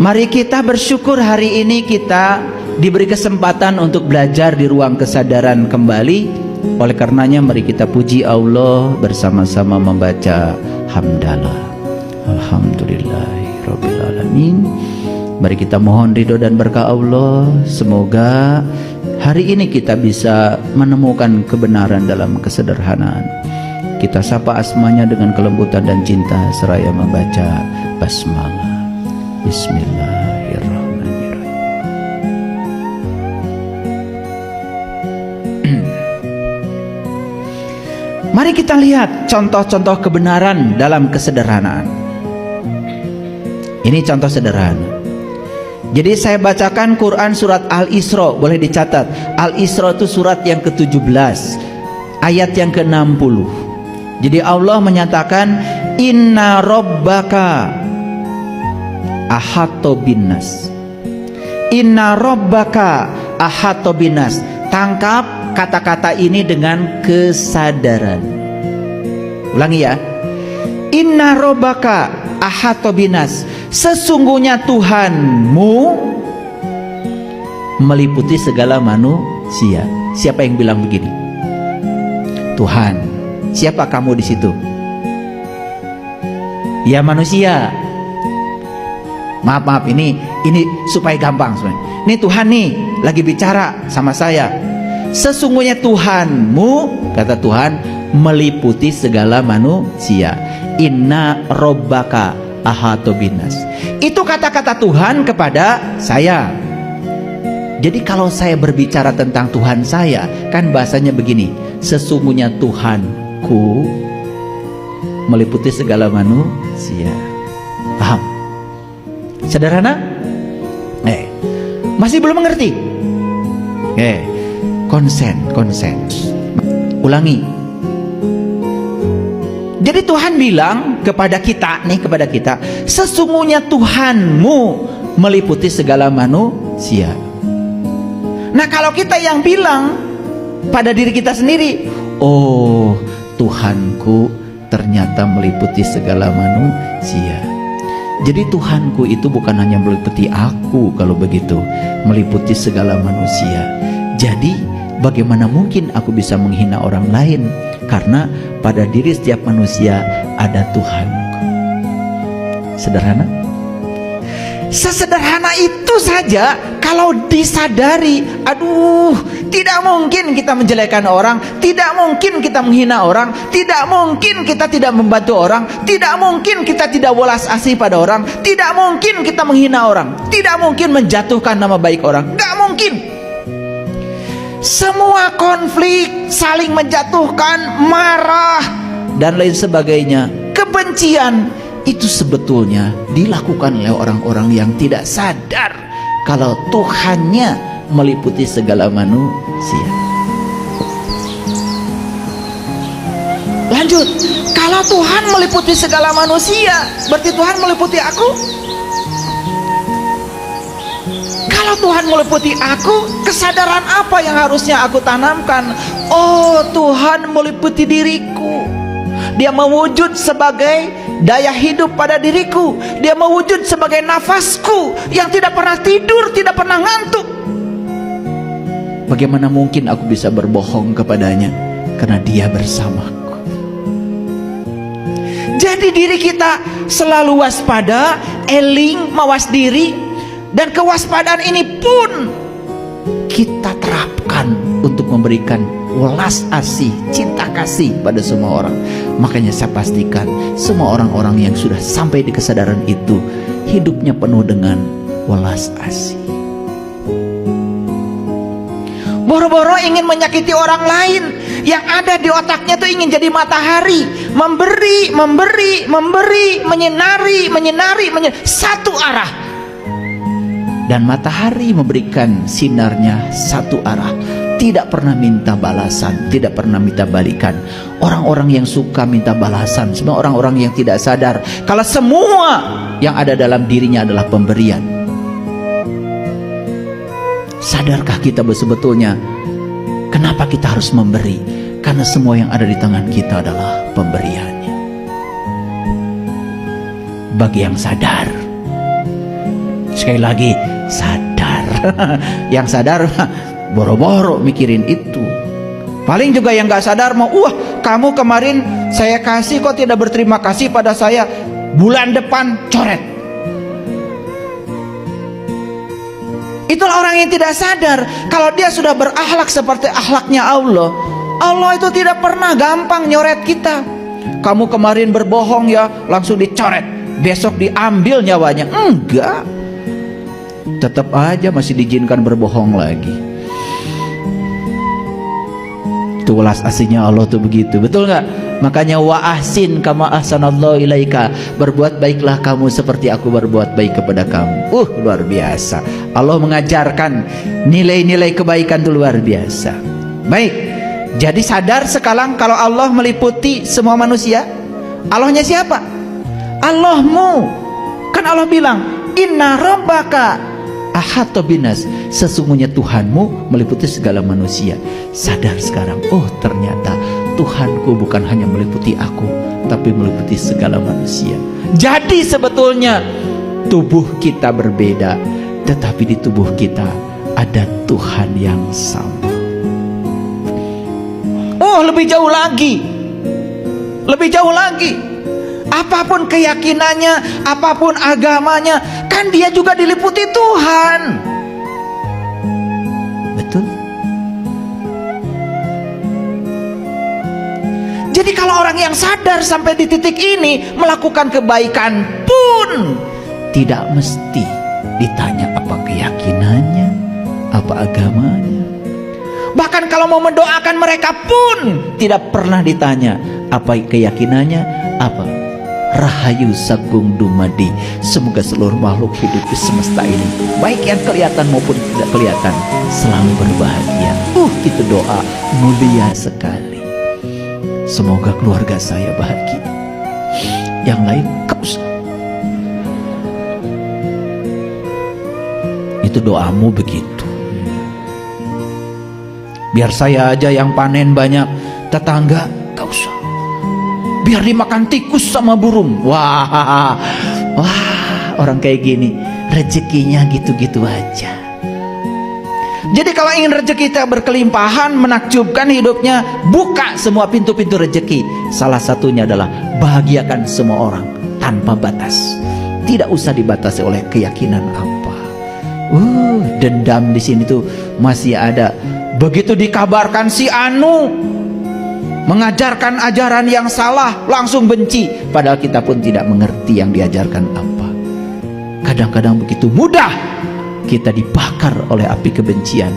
Mari kita bersyukur hari ini kita diberi kesempatan untuk belajar di ruang kesadaran kembali. Oleh karenanya mari kita puji Allah bersama-sama membaca hamdalah. Alhamdulillahirabbil alamin. Mari kita mohon ridho dan berkah Allah. Semoga hari ini kita bisa menemukan kebenaran dalam kesederhanaan. Kita sapa asmanya dengan kelembutan dan cinta seraya membaca basmalah. Bismillahirrahmanirrahim. Mari kita lihat contoh-contoh kebenaran dalam kesederhanaan. Ini contoh sederhana. Jadi saya bacakan Quran surat Al-Isra, boleh dicatat. Al-Isra itu surat yang ke-17, ayat yang ke-60. Jadi Allah menyatakan inna rabbaka ahato binnas. Inna rabbaka ahato binnas. Tangkap kata-kata ini dengan kesadaran. Ulangi ya. Inna rabbaka ahato binnas. Sesungguhnya Tuhanmu meliputi segala manusia. Siapa yang bilang begini? Tuhan. Siapa kamu di situ? Ya manusia. Maaf, ini supaya gampang sebenarnya. Ini Tuhan nih lagi bicara sama saya. Sesungguhnya Tuhanmu, kata Tuhan, meliputi segala manusia. Inna rabbaka ahato binnas. Itu kata-kata Tuhan kepada saya. Jadi kalau saya berbicara tentang Tuhan saya, kan bahasanya begini. Sesungguhnya Tuhanku meliputi segala manusia. Paham? Sederhana? Masih belum mengerti? Konsen. Ulangi. Jadi Tuhan bilang kepada kita, sesungguhnya Tuhanmu meliputi segala manusia. Nah, kalau kita yang bilang pada diri kita sendiri, oh, Tuhanku ternyata meliputi segala manusia. Jadi Tuhanku itu bukan hanya meliputi aku, kalau begitu, meliputi segala manusia. Jadi bagaimana mungkin aku bisa menghina orang lain? Karena pada diri setiap manusia ada Tuhanku. Sederhana? Sesederhana itu saja kalau disadari. Aduh, tidak mungkin kita menjelekkan orang, tidak mungkin kita menghina orang, tidak mungkin kita tidak membantu orang, tidak mungkin kita tidak welas asih pada orang, tidak mungkin kita menghina orang, tidak mungkin menjatuhkan nama baik orang. Gak mungkin. Semua konflik, saling menjatuhkan, marah dan lain sebagainya, kebencian, itu sebetulnya dilakukan oleh orang-orang yang tidak sadar kalau Tuhannya meliputi segala manusia. Lanjut, kalau Tuhan meliputi segala manusia, berarti Tuhan meliputi aku. Kalau Tuhan meliputi aku, kesadaran apa yang harusnya aku tanamkan? Oh, Tuhan meliputi diriku. Dia mewujud sebagai daya hidup pada diriku. Dia mewujud sebagai nafasku yang tidak pernah tidur, tidak pernah ngantuk. Bagaimana mungkin aku bisa berbohong kepadanya? Karena dia bersamaku. Jadi diri kita selalu waspada, eling, mawas diri. Dan kewaspadaan ini pun kita terapkan untuk memberikan welas asih, cinta kasih pada semua orang. Makanya saya pastikan semua orang-orang yang sudah sampai di kesadaran itu hidupnya penuh dengan welas asih. Boro-boro ingin menyakiti orang lain, yang ada di otaknya tuh ingin jadi matahari, memberi, menyinari, satu arah. Dan matahari memberikan sinarnya satu arah, tidak pernah minta balasan, tidak pernah minta balikan. Orang-orang yang suka minta balasan, semua orang-orang yang tidak sadar kalau semua yang ada dalam dirinya adalah pemberian. Sadarkah kita sebetulnya kenapa kita harus memberi? Karena semua yang ada di tangan kita adalah pemberiannya. Bagi yang sadar, Sekali lagi, sadar. Yang sadar boro-boro mikirin itu. Paling juga yang gak sadar mau, wah kamu kemarin saya kasih kok tidak berterima kasih pada saya, bulan depan coret. Itulah orang yang tidak sadar kalau dia sudah berakhlak seperti akhlaknya Allah. Allah itu tidak pernah gampang nyoret kita. Kamu kemarin berbohong ya, langsung dicoret, besok diambil nyawanya. Enggak, tetap aja masih diizinkan berbohong lagi. Itu welas asihnya Allah tuh begitu, betul nggak? Makanya wa ahsin kama ahsanallahu ilaika, berbuat baiklah kamu seperti aku berbuat baik kepada kamu. Luar biasa. Allah mengajarkan nilai-nilai kebaikan itu luar biasa. Baik, jadi sadar sekarang kalau Allah meliputi semua manusia. Allahnya siapa? Allahmu. Kan Allah bilang, inna rabbaka ahata binas, sesungguhnya Tuhanmu meliputi segala manusia. Sadar sekarang, oh ternyata Tuhanku bukan hanya meliputi aku, tapi meliputi segala manusia. Jadi sebetulnya tubuh kita berbeda, tetapi di tubuh kita ada Tuhan yang sama. Oh, lebih jauh lagi, lebih jauh lagi. Apapun keyakinannya, apapun agamanya, kan dia juga diliputi Tuhan. Betul? Jadi kalau orang yang sadar sampai di titik ini, melakukan kebaikan pun tidak mesti ditanya apa keyakinannya, apa agamanya. Bahkan kalau mau mendoakan mereka pun tidak pernah ditanya apa keyakinannya, apa. Rahayu Sagung Dumadi, semoga seluruh makhluk hidup di semesta ini, baik yang kelihatan maupun tidak kelihatan, selalu berbahagia. Itu doa mulia sekali. Semoga keluarga saya bahagia. Yang lain gak usah. Itu doamu begitu. Biar saya aja yang panen banyak, tetangga gak usah. Biar dimakan tikus sama burung. Wah, orang kayak gini rezekinya gitu-gitu aja. Jadi kalau ingin rezeki kita berkelimpahan, menakjubkan hidupnya, buka semua pintu-pintu rezeki. Salah satunya adalah bahagiakan semua orang tanpa batas. Tidak usah dibatasi oleh keyakinan apa. Dendam di sini tuh masih ada. Begitu dikabarkan si Anu mengajarkan ajaran yang salah, langsung benci, padahal kita pun tidak mengerti yang diajarkan apa. Kadang-kadang begitu mudah kita dibakar oleh api kebencian,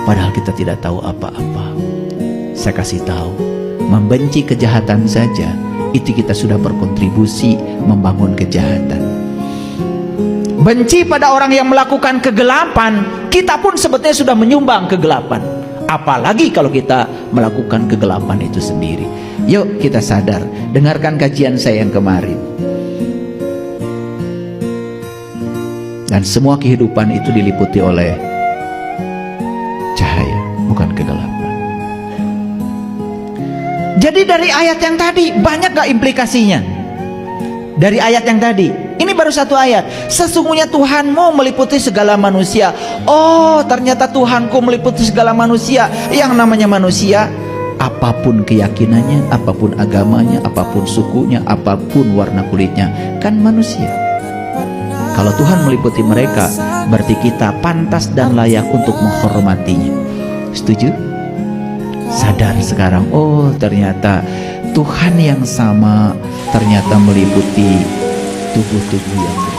padahal kita tidak tahu apa-apa. Saya kasih tahu, membenci kejahatan saja itu kita sudah berkontribusi membangun kejahatan. Benci pada orang yang melakukan kegelapan, kita pun sebetulnya sudah menyumbang kegelapan. Apalagi kalau kita melakukan kegelapan itu sendiri. Yuk kita sadar, dengarkan kajian saya yang kemarin. Dan semua kehidupan itu diliputi oleh cahaya, bukan kegelapan. Jadi dari ayat yang tadi, banyak gak implikasinya? Dari ayat yang tadi, ini baru satu ayat. Sesungguhnya Tuhanmu meliputi segala manusia. Oh, ternyata Tuhanku meliputi segala manusia. Yang namanya manusia, apapun keyakinannya, apapun agamanya, apapun sukunya, apapun warna kulitnya, kan manusia. Kalau Tuhan meliputi mereka, berarti kita pantas dan layak untuk menghormatinya. Setuju? Sadar sekarang, oh ternyata Tuhan yang sama ternyata meliputi tubuh-tubuh yang berbeda.